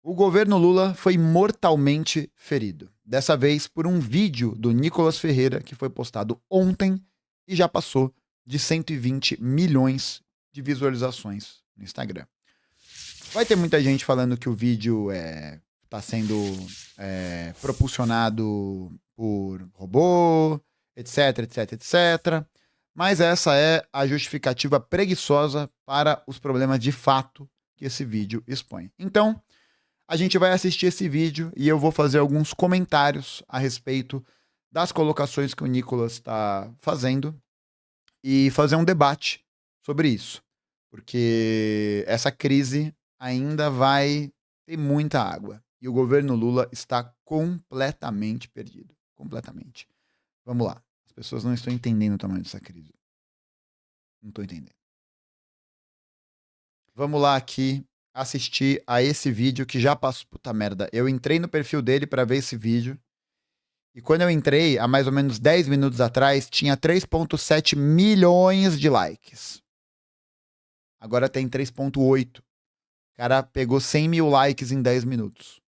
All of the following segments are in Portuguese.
O governo Lula foi mortalmente ferido. Dessa vez por um vídeo do Nicolas Ferreira que foi postado ontem e já passou de 120 milhões de visualizações no Instagram. Vai ter muita gente falando que o vídeo está sendo propulsionado por robô, etc, etc, etc. Mas essa é a justificativa preguiçosa para os problemas de fato que esse vídeo expõe. Então, a gente vai assistir esse vídeo e eu vou fazer alguns comentários a respeito das colocações que o Nicolas está fazendo e fazer um debate sobre isso. Porque essa crise ainda vai ter muita água. E o governo Lula está completamente perdido. Completamente. Vamos lá. As pessoas não estão entendendo o tamanho dessa crise. Não estou entendendo. Vamos lá aqui assistir a esse vídeo que já passou. Puta merda. Eu entrei no perfil dele para ver esse vídeo. E quando eu entrei, há mais ou menos 10 minutos atrás, tinha 3,7 milhões de likes. Agora tem 3,8. O cara pegou 100 mil likes em 10 minutos.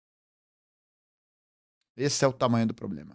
Esse é o tamanho do problema.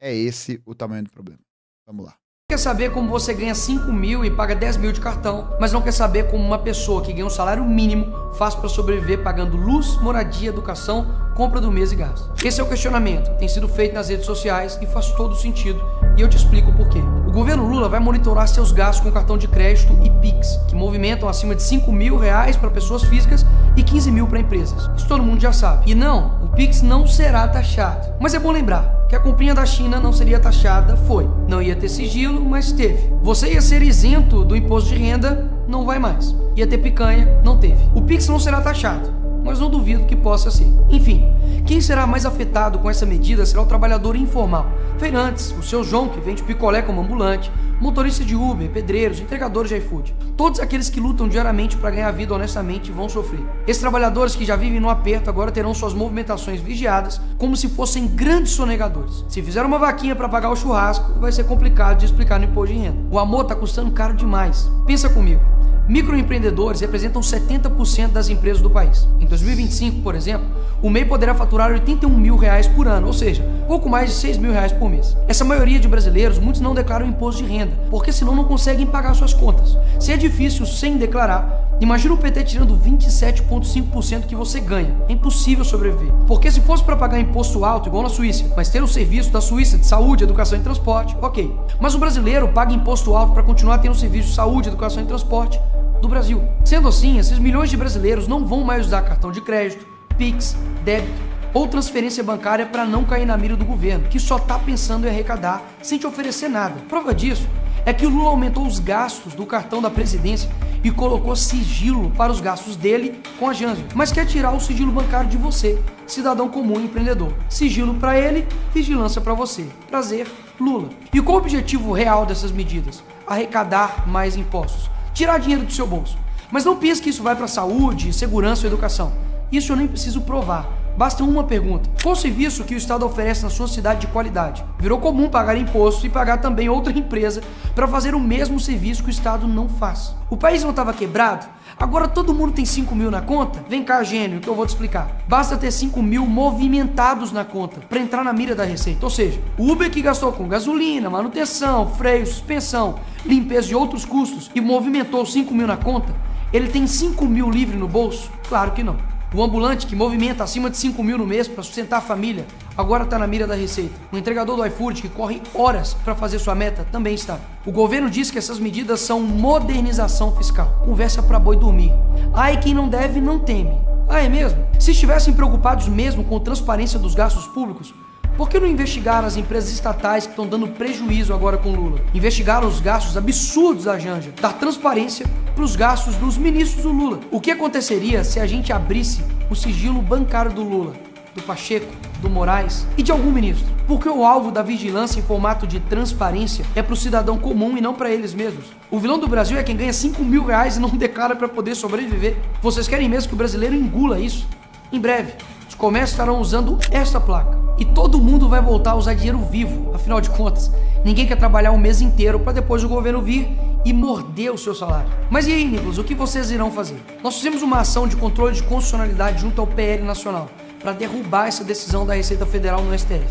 É esse o tamanho do problema. Vamos lá. Quer saber como você ganha 5 mil e paga 10 mil de cartão, mas não quer saber como uma pessoa que ganha um salário mínimo faz para sobreviver pagando luz, moradia, educação, compra do mês e gás? Esse é o questionamento que tem sido feito nas redes sociais e faz todo sentido, e eu te explico o porquê. O governo Lula vai monitorar seus gastos com cartão de crédito e Pix, que movimentam acima de 5 mil reais para pessoas físicas e 15 mil para empresas. Isso todo mundo já sabe. E não, o Pix não será taxado. Mas é bom lembrar que a comprinha da China não seria taxada, foi. Não ia ter sigilo, mas teve. Você ia ser isento do imposto de renda, não vai mais. Ia ter picanha, não teve. O Pix não será taxado, mas não duvido que possa ser. Enfim, quem será mais afetado com essa medida será o trabalhador informal. Feirantes, o seu João que vende picolé como ambulante, motorista de Uber, pedreiros, entregadores de iFood. Todos aqueles que lutam diariamente para ganhar vida honestamente vão sofrer. Esses trabalhadores que já vivem no aperto agora terão suas movimentações vigiadas como se fossem grandes sonegadores. Se fizer uma vaquinha para pagar o churrasco, vai ser complicado de explicar no imposto de renda. O amor tá custando caro demais. Pensa comigo. Microempreendedores representam 70% das empresas do país. Em 2025, por exemplo, o MEI poderá faturar 81 mil reais por ano, ou seja, pouco mais de 6 mil reais por mês. Essa maioria de brasileiros, muitos não declaram imposto de renda, porque senão não conseguem pagar suas contas. Se é difícil sem declarar, imagina o PT tirando 27,5% que você ganha. É impossível sobreviver. Porque se fosse para pagar imposto alto, igual na Suíça, mas ter o serviço da Suíça de saúde, educação e transporte, ok. Mas o brasileiro paga imposto alto para continuar tendo o serviço de saúde, educação e transporte do Brasil. Sendo assim, esses milhões de brasileiros não vão mais usar cartão de crédito, Pix, débito ou transferência bancária para não cair na mira do governo, que só tá pensando em arrecadar sem te oferecer nada. Prova disso é que o Lula aumentou os gastos do cartão da presidência e colocou sigilo para os gastos dele com a Janja, mas quer tirar o sigilo bancário de você, cidadão comum e empreendedor. Sigilo para ele, vigilância para você. Prazer, Lula. E qual o objetivo real dessas medidas? Arrecadar mais impostos. Tirar dinheiro do seu bolso. Mas não pense que isso vai para saúde, segurança ou educação. Isso eu nem preciso provar. Basta uma pergunta. Qual serviço que o Estado oferece na sua cidade de qualidade? Virou comum pagar imposto e pagar também outra empresa para fazer o mesmo serviço que o Estado não faz. O país não estava quebrado? Agora todo mundo tem 5 mil na conta? Vem cá, gênio, que eu vou te explicar. Basta ter 5 mil movimentados na conta para entrar na mira da receita. Ou seja, o Uber que gastou com gasolina, manutenção, freio, suspensão, limpeza e outros custos e movimentou 5 mil na conta, ele tem 5 mil livre no bolso? Claro que não. O ambulante que movimenta acima de 5 mil no mês para sustentar a família, agora está na mira da receita. O entregador do iFood que corre horas para fazer sua meta, também está. O governo diz que essas medidas são modernização fiscal. Conversa para boi dormir. Ai, quem não deve não teme. Ah, é mesmo? Se estivessem preocupados mesmo com a transparência dos gastos públicos, por que não investigaram as empresas estatais que estão dando prejuízo agora com Lula? Investigaram os gastos absurdos da Janja, dar transparência para os gastos dos ministros do Lula. O que aconteceria se a gente abrisse o sigilo bancário do Lula, do Pacheco, do Moraes e de algum ministro? Porque o alvo da vigilância em formato de transparência é para o cidadão comum e não para eles mesmos. O vilão do Brasil é quem ganha 5 mil reais e não declara para poder sobreviver. Vocês querem mesmo que o brasileiro engula isso? Em breve, os comércios estarão usando esta placa. E todo mundo vai voltar a usar dinheiro vivo, afinal de contas. Ninguém quer trabalhar um mês inteiro para depois o governo vir e morder o seu salário. Mas e aí, Nicolas, o que vocês irão fazer? Nós fizemos uma ação de controle de constitucionalidade junto ao PL Nacional para derrubar essa decisão da Receita Federal no STF.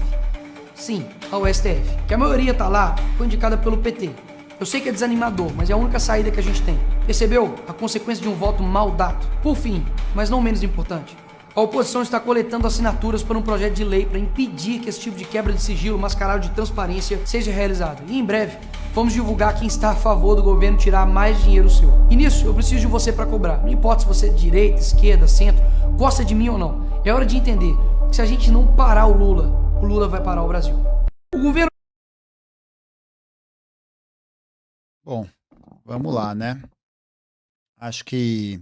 Sim, ao STF, que a maioria tá lá, foi indicada pelo PT. Eu sei que é desanimador, mas é a única saída que a gente tem. Percebeu? A consequência de um voto mal dado. Por fim, mas não menos importante, a oposição está coletando assinaturas para um projeto de lei para impedir que esse tipo de quebra de sigilo mascarado de transparência seja realizado. E em breve, vamos divulgar quem está a favor do governo tirar mais dinheiro seu. E nisso, eu preciso de você para cobrar. Não importa se você é de direita, esquerda, centro, gosta de mim ou não. É hora de entender que se a gente não parar o Lula vai parar o Brasil. O governo... Bom, vamos lá, né? Acho que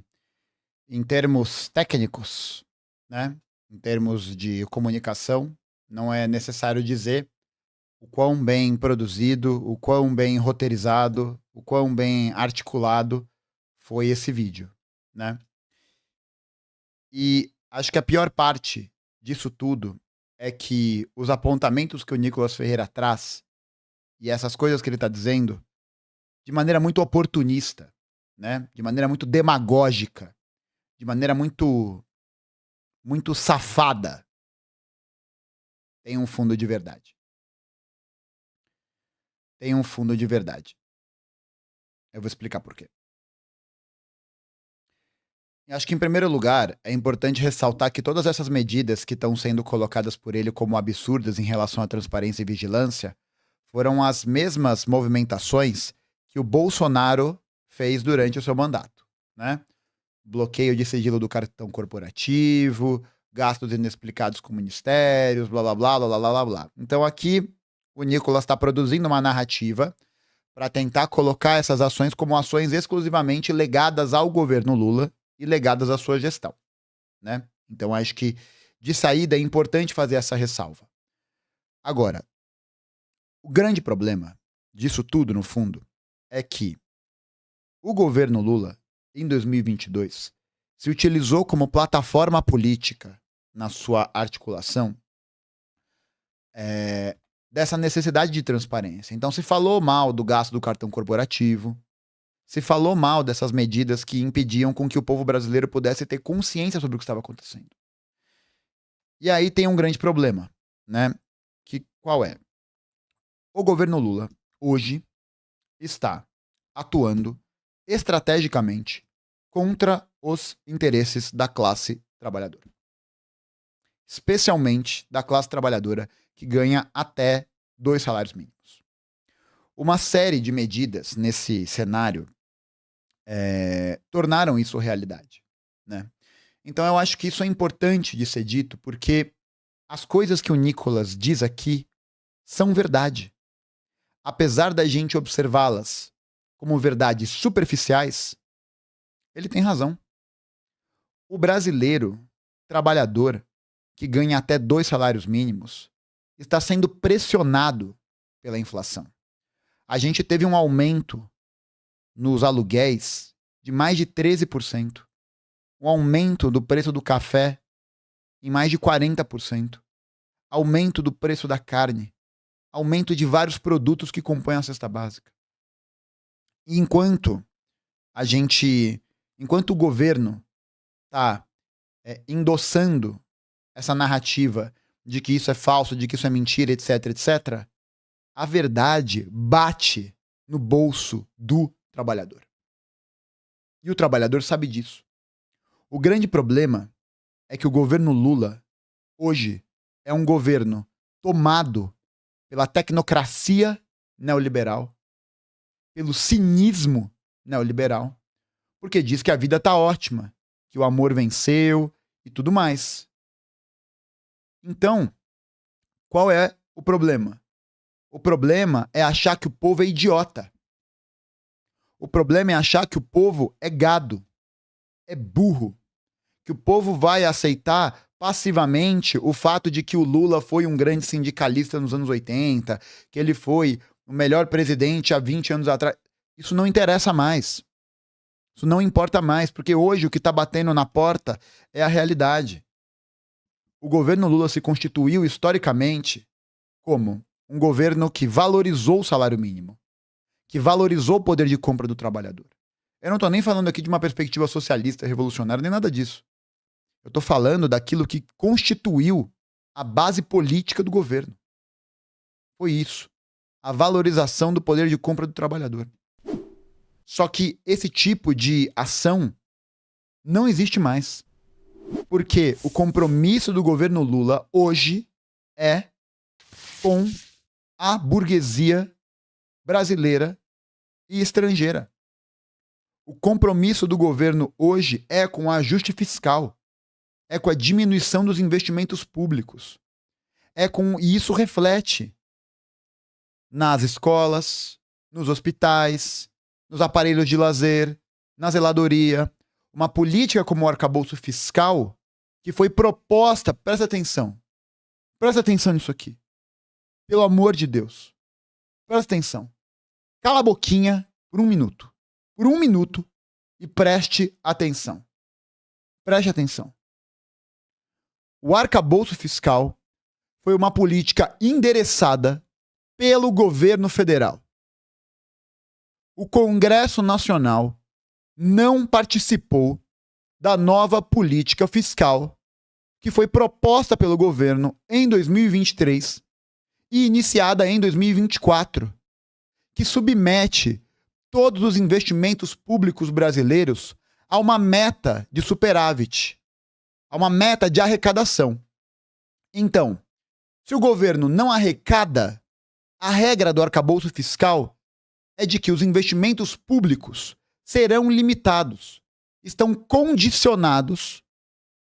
em termos técnicos, né? Em termos de comunicação, não é necessário dizer o quão bem produzido, o quão bem roteirizado, o quão bem articulado foi esse vídeo, né? E acho que a pior parte disso tudo é que os apontamentos que o Nicolas Ferreira traz e essas coisas que ele está dizendo, de maneira muito oportunista, né? De maneira muito demagógica, de maneira muito safada, tem um fundo de verdade. Tem um fundo de verdade. Eu vou explicar por quê. Eu acho que, em primeiro lugar, é importante ressaltar que todas essas medidas que estão sendo colocadas por ele como absurdas em relação à transparência e vigilância foram as mesmas movimentações que o Bolsonaro fez durante o seu mandato, né? Bloqueio de sigilo do cartão corporativo, gastos inexplicados com ministérios, blá, blá, blá, blá, blá, blá, blá. Então aqui o Nicolas está produzindo uma narrativa para tentar colocar essas ações como ações exclusivamente legadas ao governo Lula e legadas à sua gestão, né? Então acho que de saída é importante fazer essa ressalva. Agora, o grande problema disso tudo, no fundo, é que o governo Lula, em 2022, se utilizou como plataforma política na sua articulação dessa necessidade de transparência. Então se falou mal do gasto do cartão corporativo, se falou mal dessas medidas que impediam com que o povo brasileiro pudesse ter consciência sobre o que estava acontecendo. E aí tem um grande problema, né? Que qual é? O governo Lula, hoje, está atuando estrategicamente contra os interesses da classe trabalhadora. Especialmente da classe trabalhadora que ganha até 2 salários mínimos. Uma série de medidas nesse cenário tornaram isso realidade, né? Então eu acho que isso é importante de ser dito, porque as coisas que o Nicolas diz aqui são verdade. Apesar da gente observá-las como verdades superficiais, ele tem razão. O brasileiro trabalhador que ganha até 2 salários mínimos está sendo pressionado pela inflação. A gente teve um aumento nos aluguéis de mais de 13%. Um aumento do preço do café em mais de 40%. Aumento do preço da carne. Aumento de vários produtos que compõem a cesta básica. E enquanto o governo está endossando essa narrativa de que isso é falso, de que isso é mentira, etc, etc, a verdade bate no bolso do trabalhador. E o trabalhador sabe disso. O grande problema é que o governo Lula, hoje, é um governo tomado pela tecnocracia neoliberal, pelo cinismo neoliberal, porque diz que a vida tá ótima, que o amor venceu e tudo mais. Então, qual é o problema? O problema é achar que o povo é idiota. O problema é achar que o povo é gado, é burro, que o povo vai aceitar passivamente o fato de que o Lula foi um grande sindicalista nos anos 80, que ele foi o melhor presidente há 20 anos atrás. Isso não interessa mais. Isso não importa mais, porque hoje o que está batendo na porta é a realidade. O governo Lula se constituiu historicamente como um governo que valorizou o salário mínimo, que valorizou o poder de compra do trabalhador. Eu não tô nem falando aqui de uma perspectiva socialista, revolucionária, nem nada disso. Eu tô falando daquilo que constituiu a base política do governo. Foi isso. A valorização do poder de compra do trabalhador. Só que esse tipo de ação não existe mais. Porque o compromisso do governo Lula hoje é com a burguesia brasileira e estrangeira. O compromisso do governo hoje é com o ajuste fiscal, é com a diminuição dos investimentos públicos, e isso reflete nas escolas, nos hospitais, nos aparelhos de lazer, na zeladoria. Uma política como o arcabouço fiscal que foi proposta, presta atenção nisso aqui, pelo amor de Deus, presta atenção, cala a boquinha por um minuto e preste atenção. O arcabouço fiscal foi uma política endereçada pelo governo federal. O Congresso Nacional não participou da nova política fiscal que foi proposta pelo governo em 2023 e iniciada em 2024, que submete todos os investimentos públicos brasileiros a uma meta de superávit, a uma meta de arrecadação. Então, se o governo não arrecada, a regra do arcabouço fiscal é de que os investimentos públicos serão limitados, estão condicionados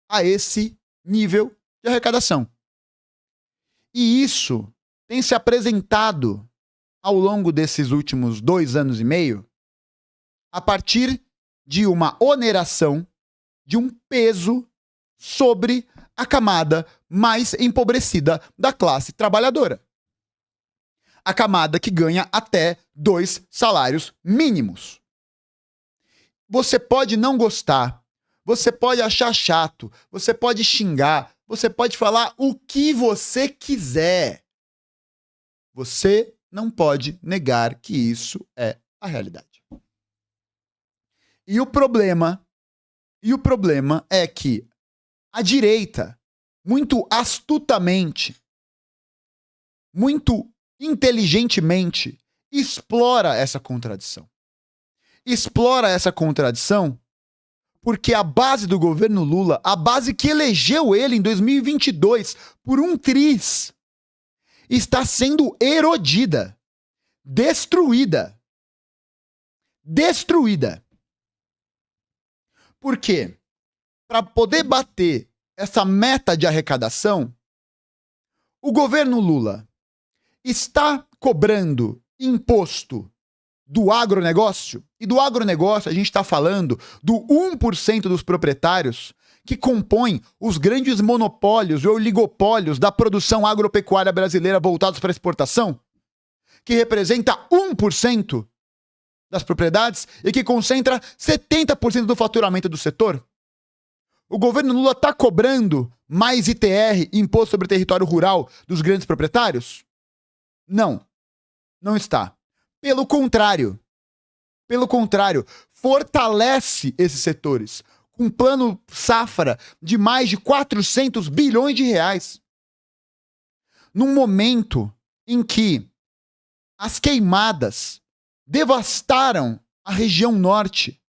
a esse nível de arrecadação. E isso tem se apresentado ao longo desses últimos 2 anos e meio a partir de uma oneração, de um peso sobre a camada mais empobrecida da classe trabalhadora. A camada que ganha até 2 salários mínimos. Você pode não gostar, você pode achar chato, você pode xingar, você pode falar o que você quiser. Você não pode negar que isso é a realidade. E o problema é que a direita, muito astutamente, muito inteligentemente, explora essa contradição. Porque a base do governo Lula, a base que elegeu ele em 2022 por um triz, está sendo erodida, destruída. Por quê? Para poder bater essa meta de arrecadação, o governo Lula está cobrando imposto do agronegócio, e do agronegócio a gente está falando do 1% dos proprietários que compõem os grandes monopólios e oligopólios da produção agropecuária brasileira voltados para exportação, que representa 1% das propriedades e que concentra 70% do faturamento do setor. O governo Lula está cobrando mais ITR, Imposto sobre Território Rural, dos grandes proprietários? Não está. Pelo contrário, fortalece esses setores com um plano safra de mais de 400 bilhões de reais. Num momento em que as queimadas devastaram a região norte,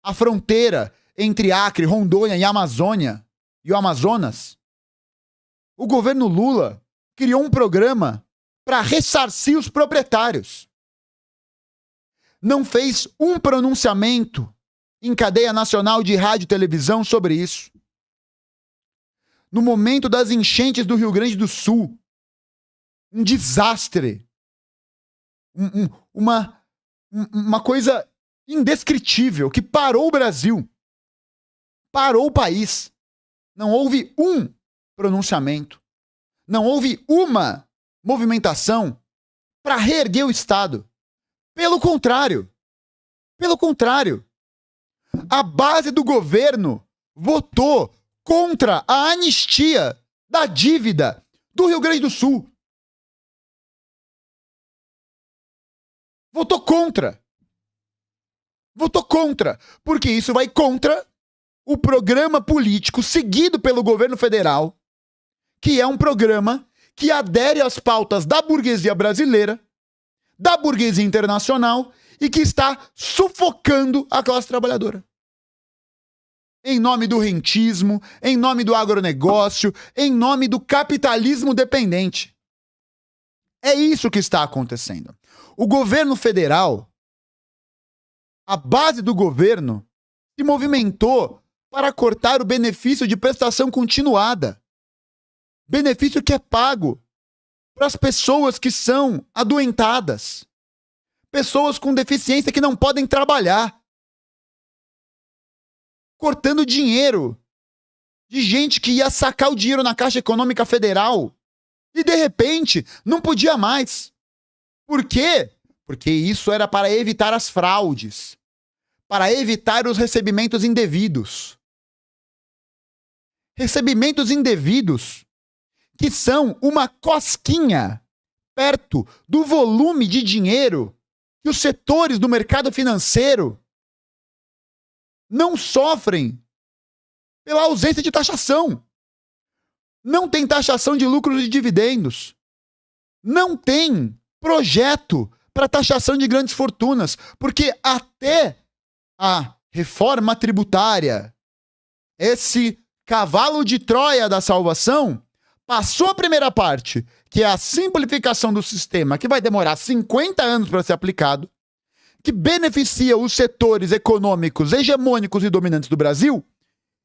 a fronteira entre Acre, Rondônia e Amazônia e o Amazonas, o governo Lula criou um programa para ressarcir os proprietários. Não fez um pronunciamento em cadeia nacional de rádio e televisão sobre isso. No momento das enchentes do Rio Grande do Sul, um desastre, uma coisa indescritível que parou o Brasil, parou o país. Não houve um pronunciamento, não houve uma movimentação para reerguer o Estado. Pelo contrário, a base do governo votou contra a anistia da dívida do Rio Grande do Sul. Votou contra. Votou contra. Porque isso vai contra o programa político seguido pelo governo federal, que é um programa que adere às pautas da burguesia brasileira, da burguesia internacional e que está sufocando a classe trabalhadora. Em nome do rentismo, em nome do agronegócio, em nome do capitalismo dependente. É isso que está acontecendo. O governo federal, a base do governo, se movimentou para cortar o benefício de prestação continuada. Benefício que é pago para as pessoas que são adoentadas. Pessoas com deficiência que não podem trabalhar. Cortando dinheiro de gente que ia sacar o dinheiro na Caixa Econômica Federal e, de repente, não podia mais. Por quê? Porque isso era para evitar as fraudes, para evitar os recebimentos indevidos. Recebimentos indevidos que são uma cosquinha perto do volume de dinheiro que os setores do mercado financeiro não sofrem pela ausência de taxação. Não tem taxação de lucros e dividendos. Não tem projeto para taxação de grandes fortunas, porque até a reforma tributária, esse cavalo de Troia da salvação, passou a primeira parte, que é a simplificação do sistema, que vai demorar 50 anos para ser aplicado, que beneficia os setores econômicos hegemônicos e dominantes do Brasil,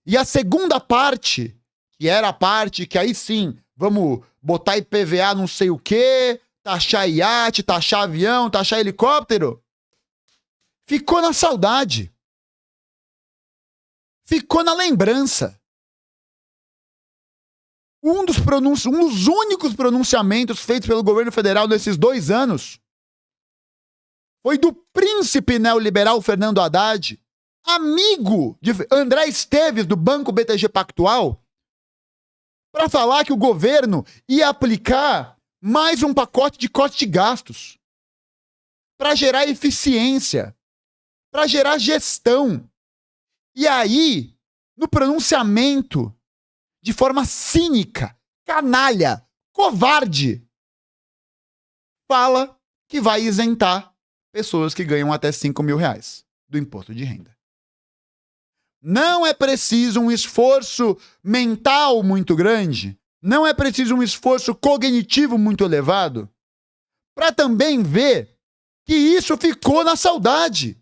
e a segunda parte, que era a parte que aí sim, vamos botar IPVA não sei o quê, taxar iate, taxar avião, taxar helicóptero, ficou na saudade. Ficou na lembrança. Um dos únicos pronunciamentos feitos pelo governo federal nesses 2 anos foi do príncipe neoliberal Fernando Haddad, amigo de André Esteves, do Banco BTG Pactual, para falar que o governo ia aplicar mais um pacote de corte de gastos para gerar eficiência, para gerar gestão. E aí, no pronunciamento, de forma cínica, canalha, covarde, fala que vai isentar pessoas que ganham até 5 mil reais do imposto de renda. Não é preciso um esforço mental muito grande, não é preciso um esforço cognitivo muito elevado, para também ver que isso ficou na saudade.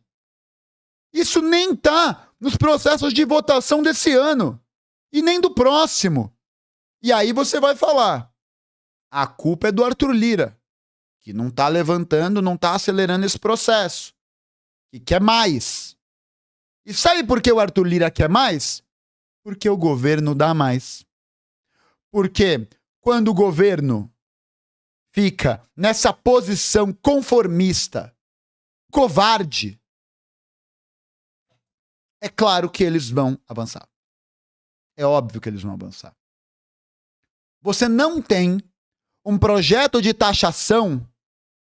Isso nem está nos processos de votação desse ano. E nem do próximo. E aí você vai falar, a culpa é do Arthur Lira, que não tá levantando, não tá acelerando esse processo. E quer mais. E sabe por que o Arthur Lira quer mais? Porque o governo dá mais. Porque quando o governo fica nessa posição conformista, covarde, é claro que eles vão avançar. É óbvio que eles vão avançar. Você não tem um projeto de taxação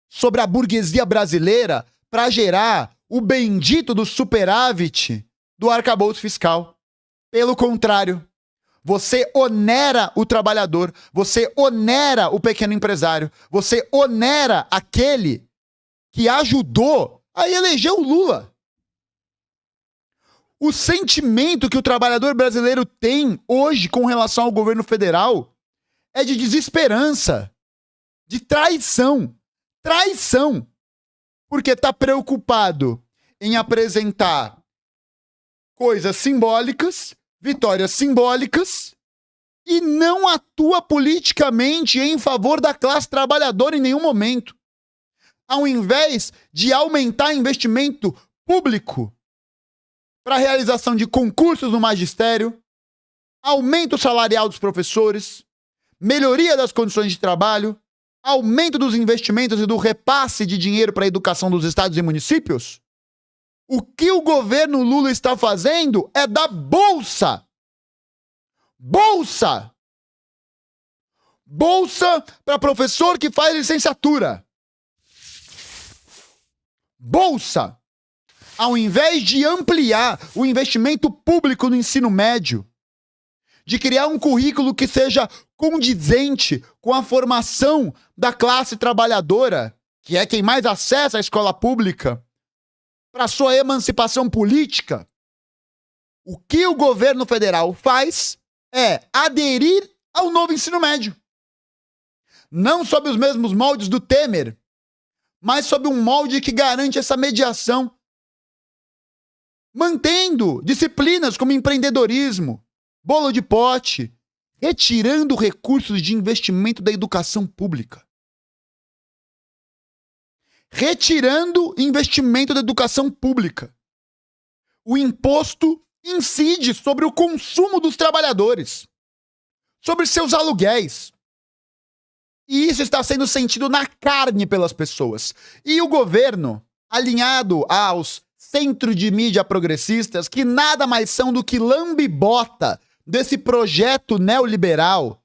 sobre a burguesia brasileira para gerar o bendito do superávit do arcabouço fiscal. Pelo contrário, você onera o trabalhador, você onera o pequeno empresário, você onera aquele que ajudou a eleger o Lula. O sentimento que o trabalhador brasileiro tem hoje com relação ao governo federal é de desesperança, de traição. Traição! Porque está preocupado em apresentar coisas simbólicas, vitórias simbólicas, e não atua politicamente em favor da classe trabalhadora em nenhum momento. Ao invés de aumentar investimento público para a realização de concursos no magistério, aumento salarial dos professores, melhoria das condições de trabalho, aumento dos investimentos e do repasse de dinheiro para a educação dos estados e municípios, o que o governo Lula está fazendo é dar bolsa. Bolsa! Bolsa para professor que faz licenciatura. bolsa, ao invés de ampliar o investimento público no ensino médio, de criar um currículo que seja condizente com a formação da classe trabalhadora, que é quem mais acessa a escola pública, para sua emancipação política, o que o governo federal faz é aderir ao novo ensino médio. Não sob os mesmos moldes do Temer, mas sob um molde que garante essa mediação, mantendo disciplinas como empreendedorismo, bolo de pote, retirando recursos de investimento da educação pública. Retirando investimento da educação pública. O imposto incide sobre o consumo dos trabalhadores, sobre seus aluguéis. E isso está sendo sentido na carne pelas pessoas. E o governo, alinhado aos centros de mídia progressistas, que nada mais são do que lambibota desse projeto neoliberal,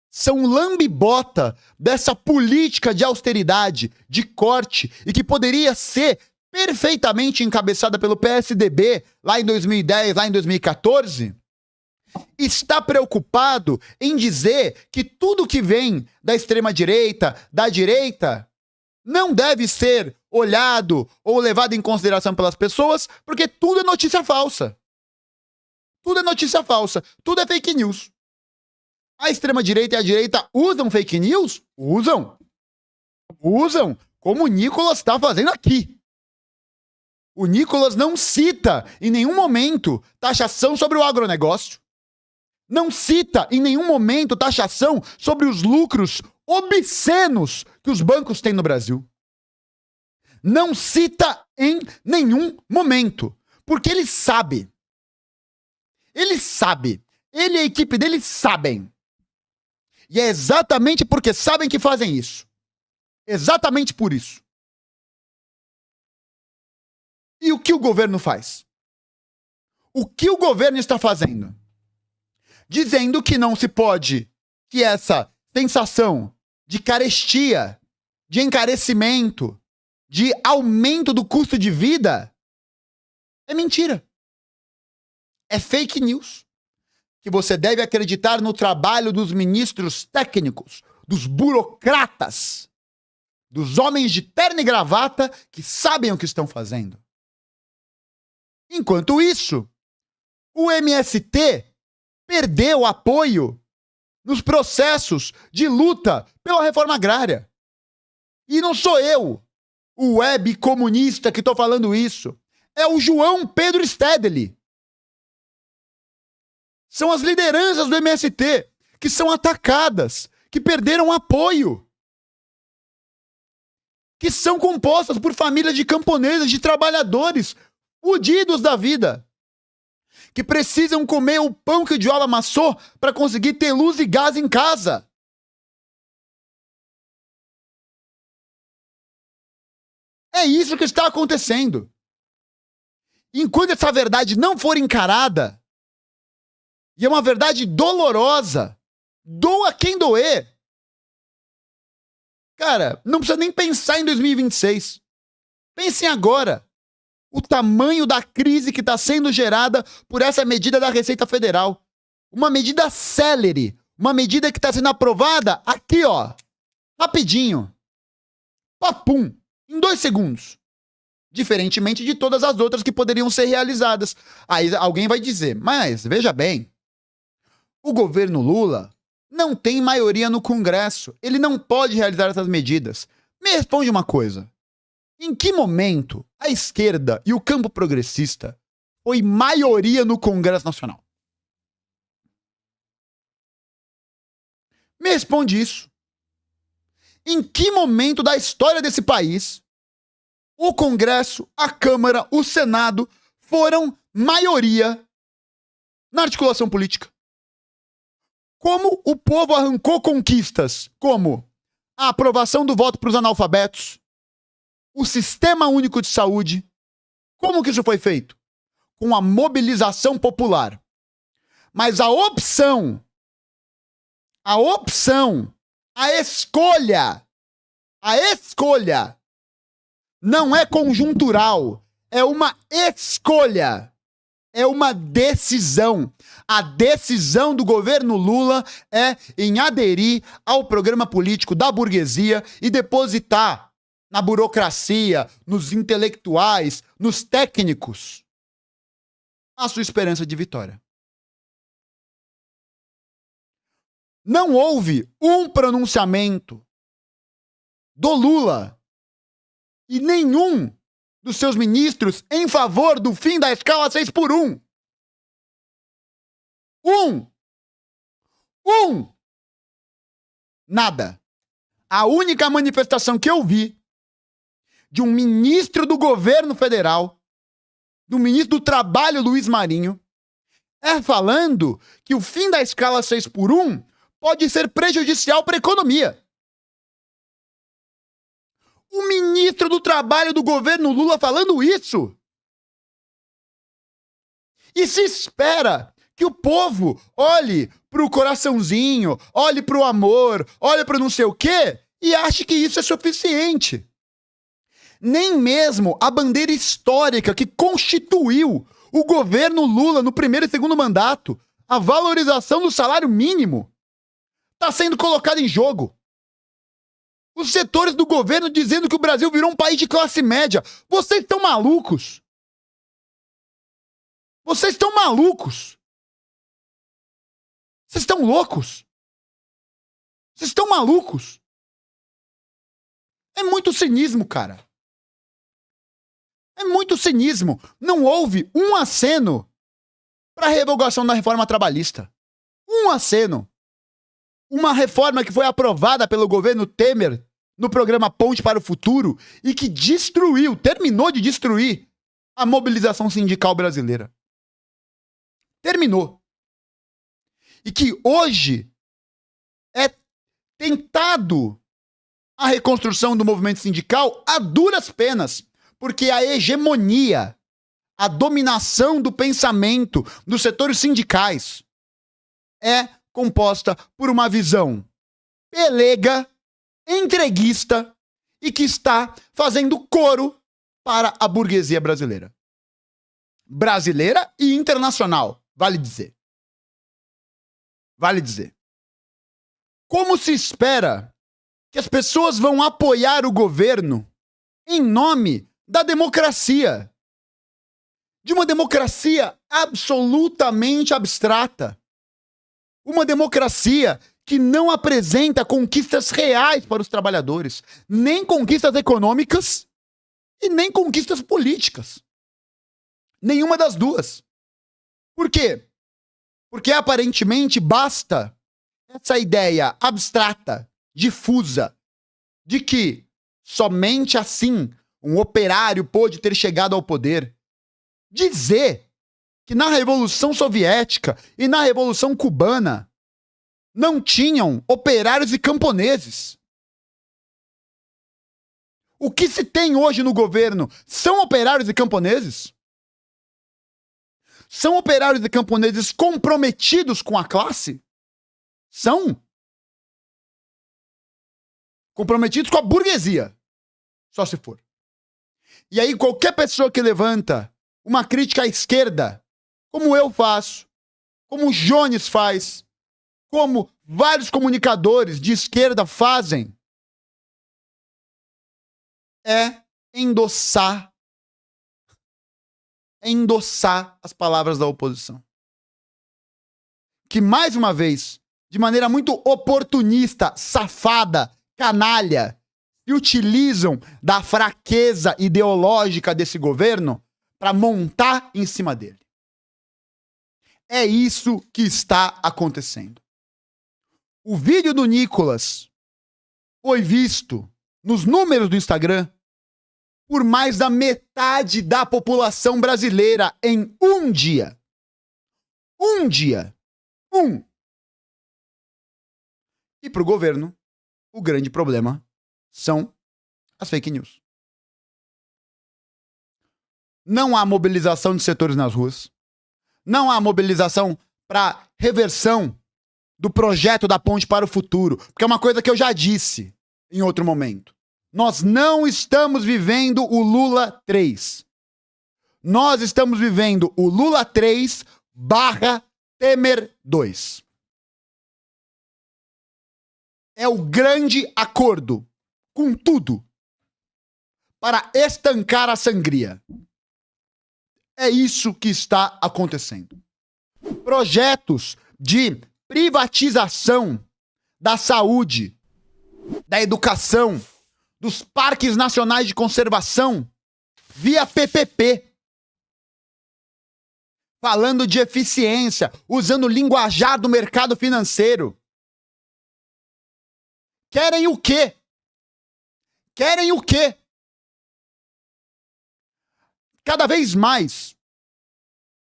são lambibota dessa política de austeridade, de corte, e que poderia ser perfeitamente encabeçada pelo PSDB lá em 2010, lá em 2014, está preocupado em dizer que tudo que vem da extrema-direita, da direita, não deve ser olhado ou levado em consideração pelas pessoas, porque tudo é notícia falsa. Tudo é notícia falsa. Tudo é fake news. A extrema-direita e a direita usam fake news? Usam. Usam, como o Nicolas está fazendo aqui. O Nicolas não cita em nenhum momento taxação sobre o agronegócio. Não cita em nenhum momento taxação sobre os lucros obscenos que os bancos têm no Brasil. Não cita em nenhum momento. Porque ele sabe. Ele sabe. Ele e a equipe dele sabem. E é exatamente porque sabem que fazem isso. Exatamente por isso. E o que o governo faz? O que o governo está fazendo? Dizendo que não se pode, que essa sensação de carestia, de encarecimento, de aumento do custo de vida é mentira. É fake news. Que você deve acreditar no trabalho dos ministros técnicos, dos burocratas, dos homens de terno e gravata que sabem o que estão fazendo. Enquanto isso, o MST perdeu apoio nos processos de luta pela reforma agrária. E não sou eu, o web comunista, que estou falando isso. É o João Pedro Stedley. São as lideranças do MST que são atacadas, que perderam apoio, que são compostas por famílias de camponeses, de trabalhadores fudidos da vida, que precisam comer o pão que o diabo amassou para conseguir ter luz e gás em casa. É isso que está acontecendo. Enquanto essa verdade não for encarada, e é uma verdade dolorosa, doa quem doer, cara, não precisa nem pensar em 2026. Pensem agora. O tamanho da crise que está sendo gerada por essa medida da Receita Federal. Uma medida célere. Uma medida que está sendo aprovada aqui, ó. Rapidinho. Papum. Em 2 segundos. Diferentemente de todas as outras que poderiam ser realizadas. Aí alguém vai dizer, mas veja bem, o governo Lula não tem maioria no Congresso. Ele não pode realizar essas medidas. Me responde uma coisa. Em que momento a esquerda e o campo progressista foi maioria no Congresso Nacional? Me responde isso. Em que momento da história desse país o Congresso, a Câmara, o Senado foram maioria na articulação política? Como o povo arrancou conquistas como a aprovação do voto para os analfabetos, o Sistema Único de Saúde. Como que isso foi feito? Com a mobilização popular. Mas a opção, a escolha Não é conjuntural. É uma escolha. É uma decisão. A decisão do governo Lula é em aderir ao programa político da burguesia e depositar na burocracia, nos intelectuais, nos técnicos, a sua esperança de vitória. Não houve um pronunciamento do Lula e nenhum dos seus ministros em favor do fim da escala 6x1. Nada. A única manifestação que eu vi de um ministro do governo federal, do ministro do Trabalho, Luiz Marinho, é falando que o fim da escala 6x1 pode ser prejudicial para a economia. O ministro do Trabalho do governo Lula falando isso. E se espera que o povo olhe pro coraçãozinho, olhe pro amor, olhe pro não sei o quê e ache que isso é suficiente. Nem mesmo a bandeira histórica que constituiu o governo Lula no primeiro e segundo mandato, a valorização do salário mínimo, está sendo colocada em jogo. Os setores do governo dizendo que o Brasil virou um país de classe média. Vocês estão malucos? Vocês estão malucos? Vocês estão loucos? Vocês estão malucos? É muito cinismo, cara. É muito cinismo. Não houve um aceno para a revogação da reforma trabalhista. Um aceno. Uma reforma que foi aprovada pelo governo Temer no programa Ponte para o Futuro e que terminou de destruir a mobilização sindical brasileira. Terminou. E que hoje é tentado a reconstrução do movimento sindical a duras penas, porque a hegemonia, a dominação do pensamento dos setores sindicais é composta por uma visão pelega, entreguista e que está fazendo coro para a burguesia brasileira. Brasileira e internacional, vale dizer. Vale dizer. Como se espera que as pessoas vão apoiar o governo em nome da democracia? De uma democracia absolutamente abstrata. Uma democracia que não apresenta conquistas reais para os trabalhadores, nem conquistas econômicas e nem conquistas políticas. Nenhuma das duas. Por quê? Porque aparentemente basta essa ideia abstrata, difusa, de que somente assim um operário pôde ter chegado ao poder. Dizer que na Revolução Soviética e na Revolução Cubana não tinham operários e camponeses. O que se tem hoje no governo são operários e camponeses? São operários e camponeses comprometidos com a classe? São? Comprometidos com a burguesia. Só se for. E aí qualquer pessoa que levanta uma crítica à esquerda, como eu faço, como o Jones faz, como vários comunicadores de esquerda fazem, é endossar as palavras da oposição. Que, mais uma vez, de maneira muito oportunista, safada, canalha, se utilizam da fraqueza ideológica desse governo para montar em cima dele. É isso que está acontecendo. O vídeo do Nicolas foi visto nos números do Instagram por mais da metade da população brasileira em um dia. Um dia. E para o governo, o grande problema são as fake news. Não há mobilização de setores nas ruas. Não há mobilização para reversão do projeto da Ponte para o Futuro. Porque é uma coisa que eu já disse em outro momento. Nós não estamos vivendo o Lula 3. Nós estamos vivendo o Lula 3 barra Temer 2. É o grande acordo com tudo para estancar a sangria. É isso que está acontecendo. Projetos de privatização da saúde, da educação, dos parques nacionais de conservação, via PPP. Falando de eficiência, usando o linguajar do mercado financeiro. Querem o quê? Querem o quê? Cada vez mais,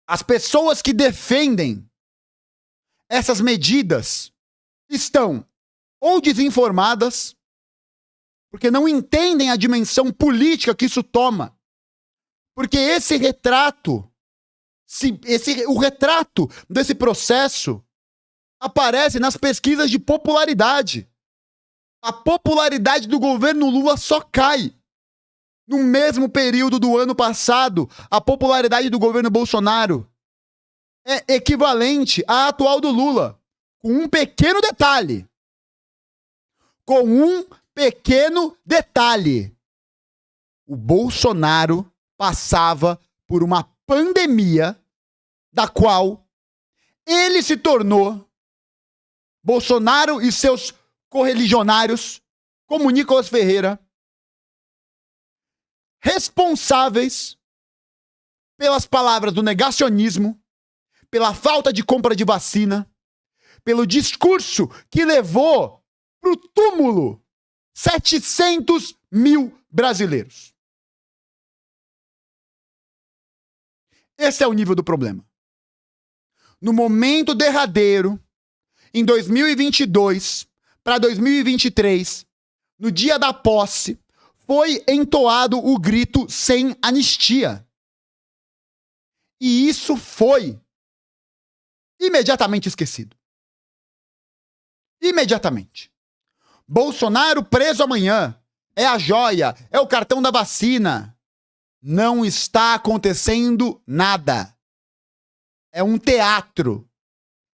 as pessoas que defendem essas medidas estão ou desinformadas, porque não entendem a dimensão política que isso toma. Porque esse retrato, o retrato desse processo aparece nas pesquisas de popularidade. A popularidade do governo Lula só cai. No mesmo período do ano passado, a popularidade do governo Bolsonaro é equivalente à atual do Lula. Com um pequeno detalhe. Com um pequeno detalhe. O Bolsonaro passava por uma pandemia da qual ele se tornou, Bolsonaro e seus correligionários, como Nicolas Ferreira, responsáveis pelas palavras do negacionismo, pela falta de compra de vacina, pelo discurso que levou pro túmulo 700 mil brasileiros. Esse é o nível do problema. No momento derradeiro, em 2022 para 2023, no dia da posse, foi entoado o grito sem anistia. E isso foi imediatamente esquecido. Imediatamente. Bolsonaro preso amanhã. É a joia, é o cartão da vacina. Não está acontecendo nada. É um teatro.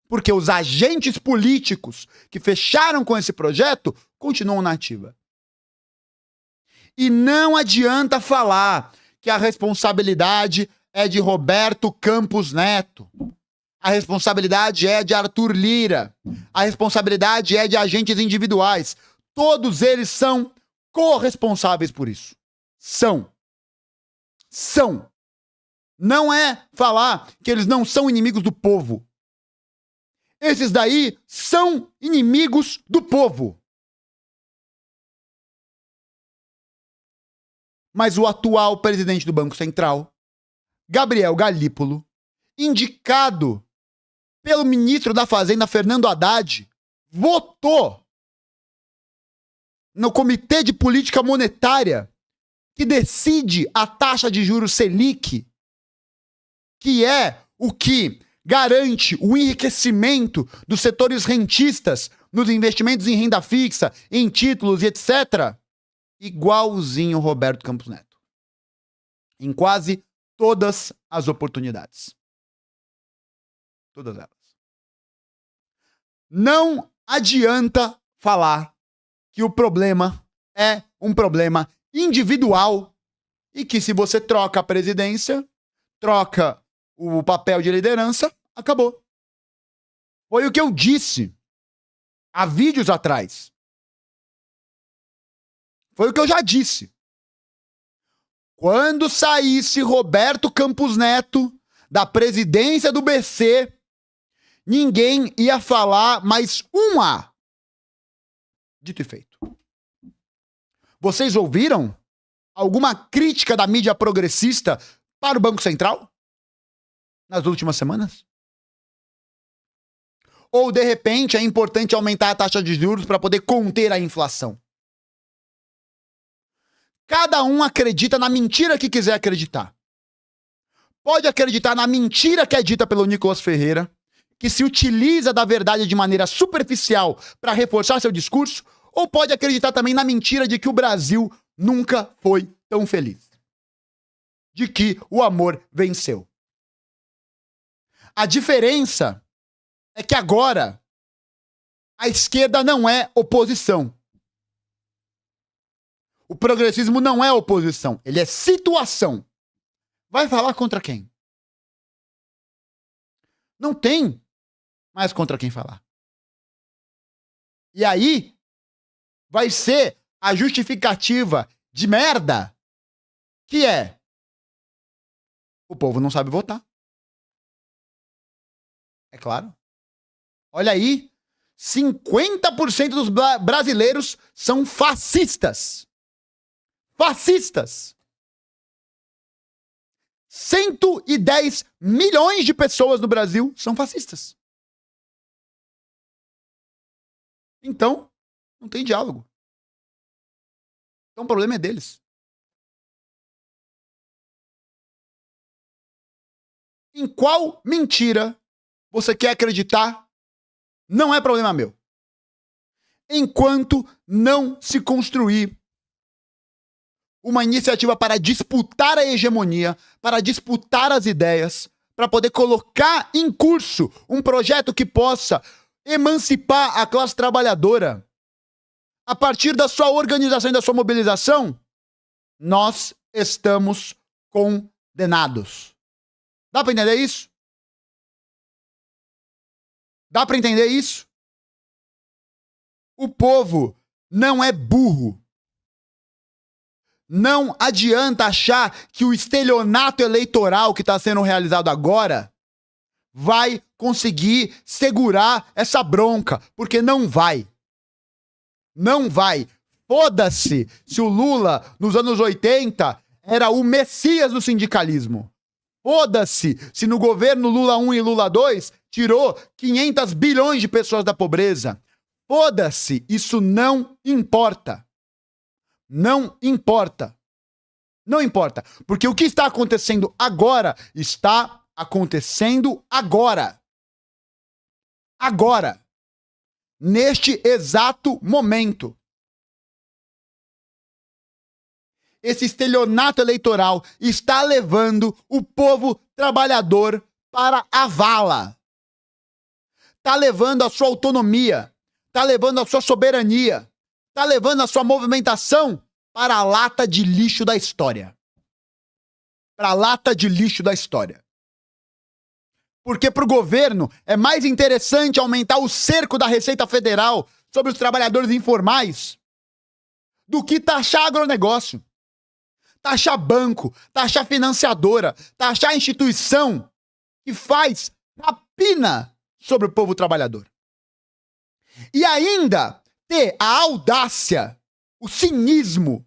Porque os agentes políticos que fecharam com esse projeto continuam na ativa. E não adianta falar que a responsabilidade é de Roberto Campos Neto. A responsabilidade é de Arthur Lira. A responsabilidade é de agentes individuais. Todos eles são corresponsáveis por isso. São. Não é falar que eles não são inimigos do povo. Esses daí são inimigos do povo. Mas o atual presidente do Banco Central, Gabriel Galípolo, indicado pelo ministro da Fazenda, Fernando Haddad, votou no Comitê de Política Monetária que decide a taxa de juros Selic, que é o que garante o enriquecimento dos setores rentistas nos investimentos em renda fixa, em títulos e etc., igualzinho Roberto Campos Neto. Em quase todas as oportunidades. Todas elas. Não adianta falar que o problema é um problema individual e que se você troca a presidência, troca o papel de liderança, acabou. Foi o que eu disse há vídeos atrás. Foi o que eu já disse. Quando saísse Roberto Campos Neto da presidência do BC, ninguém ia falar mais um A. Dito e feito. Vocês ouviram alguma crítica da mídia progressista para o Banco Central nas últimas semanas? Ou, de repente, é importante aumentar a taxa de juros para poder conter a inflação? Cada um acredita na mentira que quiser acreditar. Pode acreditar na mentira que é dita pelo Nicolas Ferreira, que se utiliza da verdade de maneira superficial para reforçar seu discurso, ou pode acreditar também na mentira de que o Brasil nunca foi tão feliz. De que o amor venceu. A diferença é que agora a esquerda não é oposição. O progressismo não é oposição, ele é situação. Vai falar contra quem? Não tem mais contra quem falar. E aí vai ser a justificativa de merda que é: o povo não sabe votar. É claro. Olha aí, 50% dos brasileiros são fascistas. Fascistas. 110 milhões de pessoas no Brasil são fascistas. Então, não tem diálogo. Então o problema é deles. Em qual mentira você quer acreditar? Não é problema meu. Enquanto não se construir uma iniciativa para disputar a hegemonia, para disputar as ideias, para poder colocar em curso um projeto que possa emancipar a classe trabalhadora a partir da sua organização e da sua mobilização, nós estamos condenados. Dá para entender isso? Dá para entender isso? O povo não é burro. Não adianta achar que o estelionato eleitoral que está sendo realizado agora vai conseguir segurar essa bronca, porque não vai. Não vai. Foda-se se o Lula, nos anos 80, era o messias do sindicalismo. Foda-se se no governo Lula 1 e Lula 2 tirou 500 bilhões de pessoas da pobreza. Foda-se, isso não importa. Não importa. Não importa. Porque o que está acontecendo agora está acontecendo agora. Agora. Neste exato momento. Esse estelionato eleitoral está levando o povo trabalhador para a vala. Está levando a sua autonomia. Está levando a sua soberania. Está levando a sua movimentação para a lata de lixo da história. Para a lata de lixo da história. Porque para o governo é mais interessante aumentar o cerco da Receita Federal sobre os trabalhadores informais do que taxar agronegócio, taxar banco, taxar financiadora, taxar instituição que faz rapina sobre o povo trabalhador. E ainda ter a audácia, o cinismo,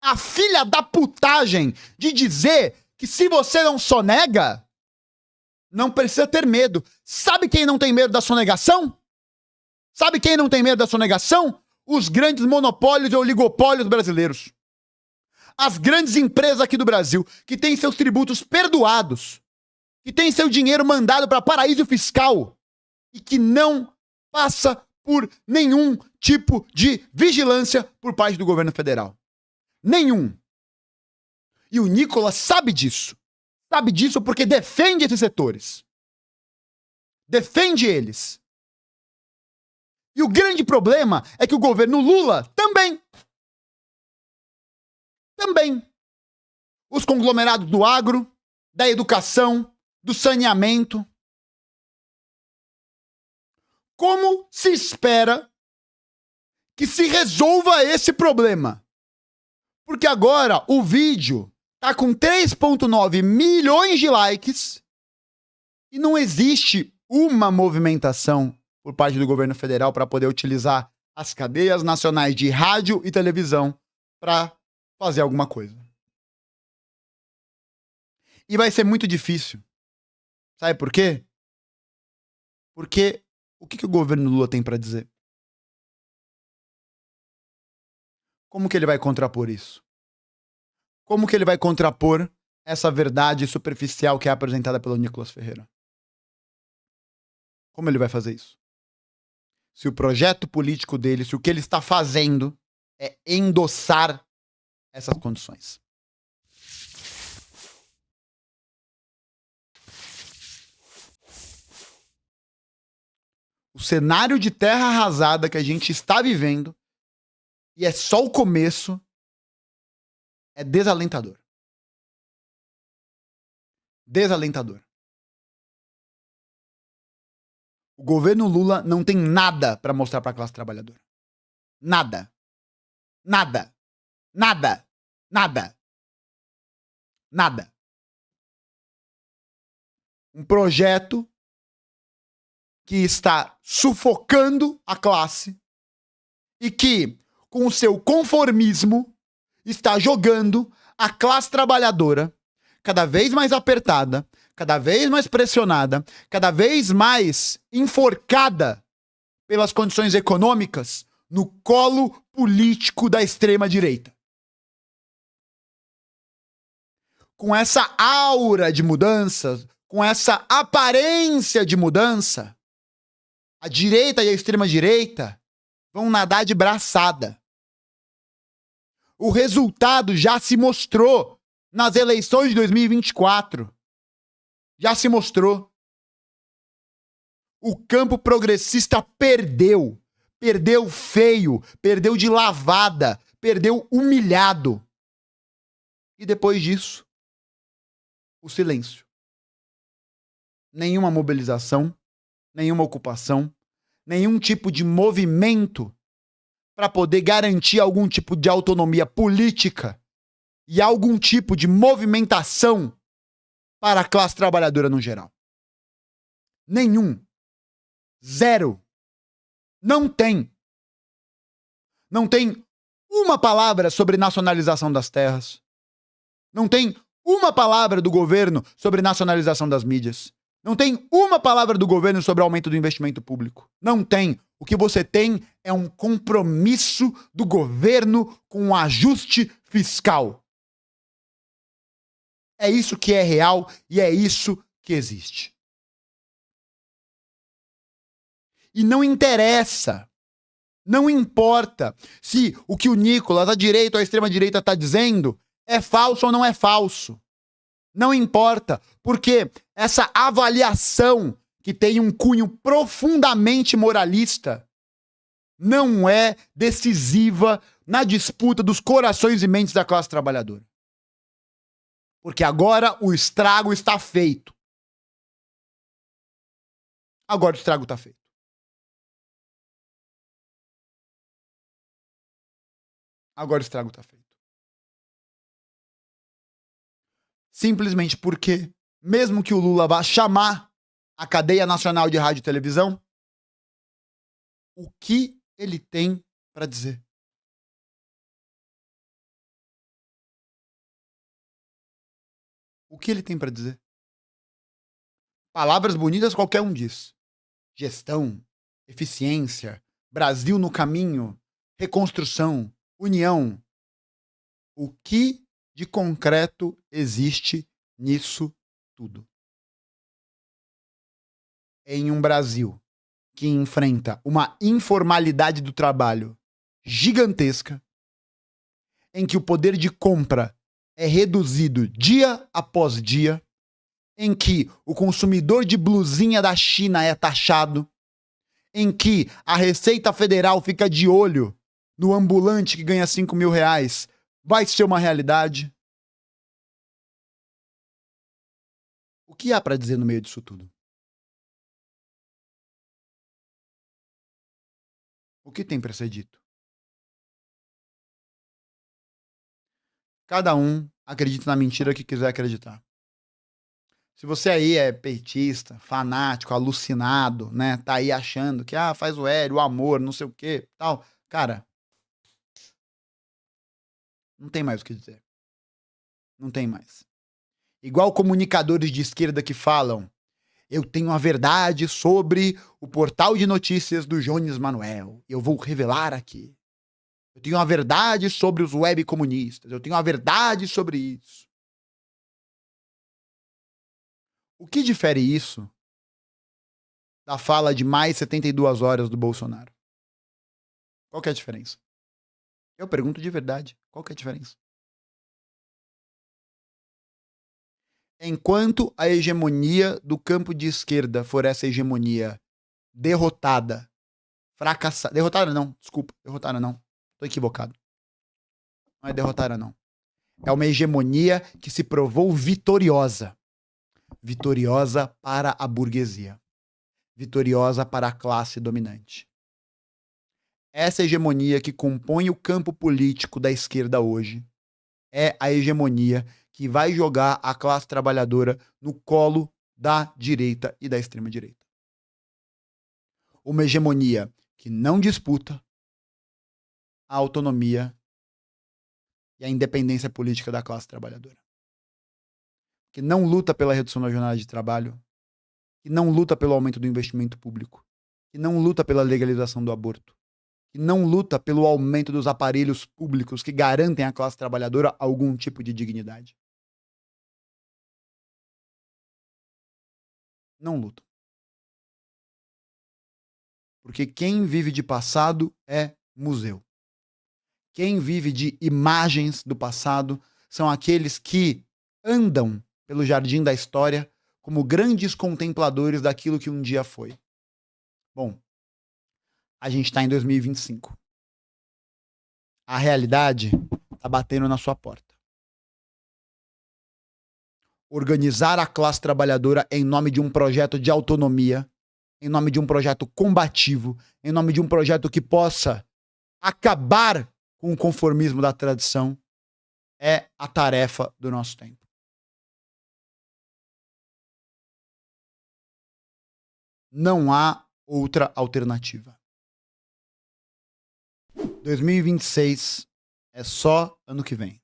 a filha da putagem de dizer que se você não sonega, não precisa ter medo. Sabe quem não tem medo da sonegação? Sabe quem não tem medo da sonegação? Os grandes monopólios e oligopólios brasileiros. As grandes empresas aqui do Brasil, que têm seus tributos perdoados, que têm seu dinheiro mandado para paraíso fiscal e que não passa por nenhum tipo de vigilância por parte do governo federal. Nenhum. E o Nicolas sabe disso. Sabe disso porque defende esses setores. Defende eles. E o grande problema é que o governo Lula também. Os conglomerados do agro, da educação, do saneamento. Como se espera que se resolva esse problema? Porque agora o vídeo tá com 3,9 milhões de likes e não existe uma movimentação por parte do governo federal para poder utilizar as cadeias nacionais de rádio e televisão para fazer alguma coisa. E vai ser muito difícil. Sabe por quê? Porque o que o governo Lula tem para dizer? Como que ele vai contrapor isso? Como que ele vai contrapor essa verdade superficial que é apresentada pelo Nicolas Ferreira? Como ele vai fazer isso? se o projeto político dele, se o que ele está fazendo é endossar essas condições. O cenário de terra arrasada que a gente está vivendo, e é só o começo, é desalentador. Desalentador. O governo Lula não tem nada para mostrar para a classe trabalhadora. Nada. Nada. Nada. Nada. Nada. Um projeto que está sufocando a classe e que, com o seu conformismo, está jogando a classe trabalhadora cada vez mais apertada, cada vez mais pressionada, cada vez mais enforcada pelas condições econômicas no colo político da extrema-direita. Com essa aura de mudança, com essa aparência de mudança, a direita e a extrema-direita vão nadar de braçada. O resultado já se mostrou nas eleições de 2024. Já se mostrou. O campo progressista perdeu. Perdeu feio, perdeu de lavada, perdeu humilhado. E depois disso, o silêncio. Nenhuma mobilização, nenhuma ocupação, nenhum tipo de movimento para poder garantir algum tipo de autonomia política e algum tipo de movimentação para a classe trabalhadora no geral. Nenhum. Zero. Não tem. Não tem uma palavra sobre nacionalização das terras. Não tem uma palavra do governo sobre nacionalização das mídias. Não tem uma palavra do governo sobre aumento do investimento público. Não tem. O que você tem é um compromisso do governo com o ajuste fiscal. É isso que é real e é isso que existe. E não interessa, não importa se o que o Nicolas, a direita ou a extrema-direita está dizendo é falso ou não é falso. Não importa, porque essa avaliação que tem um cunho profundamente moralista não é decisiva na disputa dos corações e mentes da classe trabalhadora. Porque agora o estrago está feito. Agora o estrago está feito. Agora o estrago está feito. Simplesmente porque, mesmo que o Lula vá chamar a cadeia nacional de rádio e televisão, o que ele tem para dizer? O que ele tem para dizer? Palavras bonitas qualquer um diz. Gestão, eficiência, Brasil no caminho, reconstrução, união. O que de concreto existe nisso tudo? Em um Brasil que enfrenta uma informalidade do trabalho gigantesca, em que o poder de compra é reduzido dia após dia, em que o consumidor de blusinha da China é taxado, em que a Receita Federal fica de olho no ambulante que ganha R$5.000, vai ser uma realidade. O que há para dizer no meio disso tudo? O que tem para ser dito? Cada um acredita na mentira que quiser acreditar. Se você aí é petista, fanático, alucinado, né? Tá aí achando que faz o Hélio, o amor, não sei o que, tal. Cara, não tem mais o que dizer. Não tem mais. Igual comunicadores de esquerda que falam: eu tenho a verdade sobre o portal de notícias do Jones Manuel. Eu vou revelar aqui. Eu tenho a verdade sobre os web comunistas. Eu tenho a verdade sobre isso. O que difere isso da fala de mais 72 horas do Bolsonaro? Qual que é a diferença? Eu pergunto de verdade, qual que é a diferença? Enquanto a hegemonia do campo de esquerda for essa hegemonia derrotada, fracassada, derrotada não, tô equivocado. Não é derrotada não. É uma hegemonia que se provou vitoriosa. Vitoriosa para a burguesia. Vitoriosa para a classe dominante. Essa hegemonia que compõe o campo político da esquerda hoje é a hegemonia que vai jogar a classe trabalhadora no colo da direita e da extrema-direita. Uma hegemonia que não disputa a autonomia e a independência política da classe trabalhadora. Que não luta pela redução da jornada de trabalho, que não luta pelo aumento do investimento público, que não luta pela legalização do aborto, que não luta pelo aumento dos aparelhos públicos que garantem à classe trabalhadora algum tipo de dignidade. Não lutam. Porque quem vive de passado é museu. Quem vive de imagens do passado são aqueles que andam pelo jardim da história como grandes contempladores daquilo que um dia foi. Bom, a gente está em 2025. A realidade está batendo na sua porta. Organizar a classe trabalhadora em nome de um projeto de autonomia, em nome de um projeto combativo, em nome de um projeto que possa acabar com o conformismo da tradição, é a tarefa do nosso tempo. Não há outra alternativa. 2026 é só ano que vem.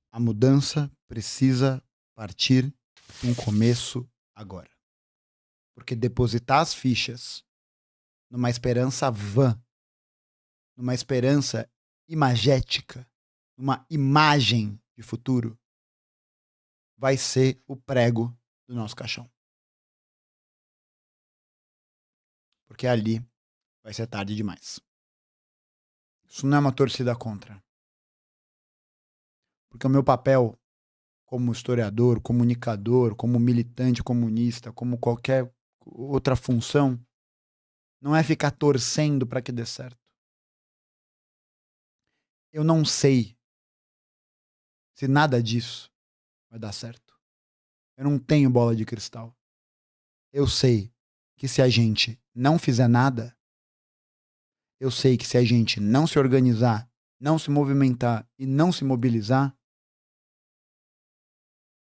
A mudança precisa partir de um começo agora. Porque depositar as fichas numa esperança vã, numa esperança imagética, numa imagem de futuro, vai ser o prego do nosso caixão. Porque ali vai ser tarde demais. Isso não é uma torcida contra. Porque o meu papel como historiador, comunicador, como militante comunista, como qualquer outra função, não é ficar torcendo para que dê certo. Eu não sei se nada disso vai dar certo. Eu não tenho bola de cristal. Eu sei que se a gente não fizer nada, eu sei que se a gente não se organizar, não se movimentar e não se mobilizar,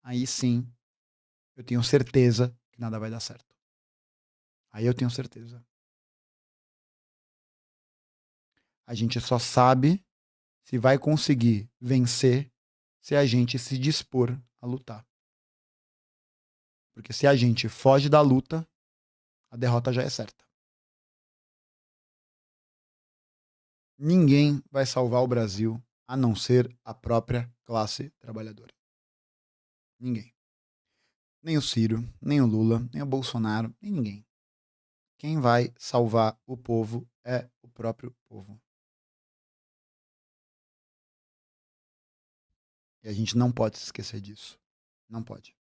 aí sim, eu tenho certeza que nada vai dar certo. Aí eu tenho certeza. A gente só sabe se vai conseguir vencer se a gente se dispor a lutar. Porque se a gente foge da luta, a derrota já é certa. Ninguém vai salvar o Brasil a não ser a própria classe trabalhadora. Ninguém. Nem o Ciro, nem o Lula, nem o Bolsonaro, nem ninguém. Quem vai salvar o povo é o próprio povo. E a gente não pode se esquecer disso. Não pode.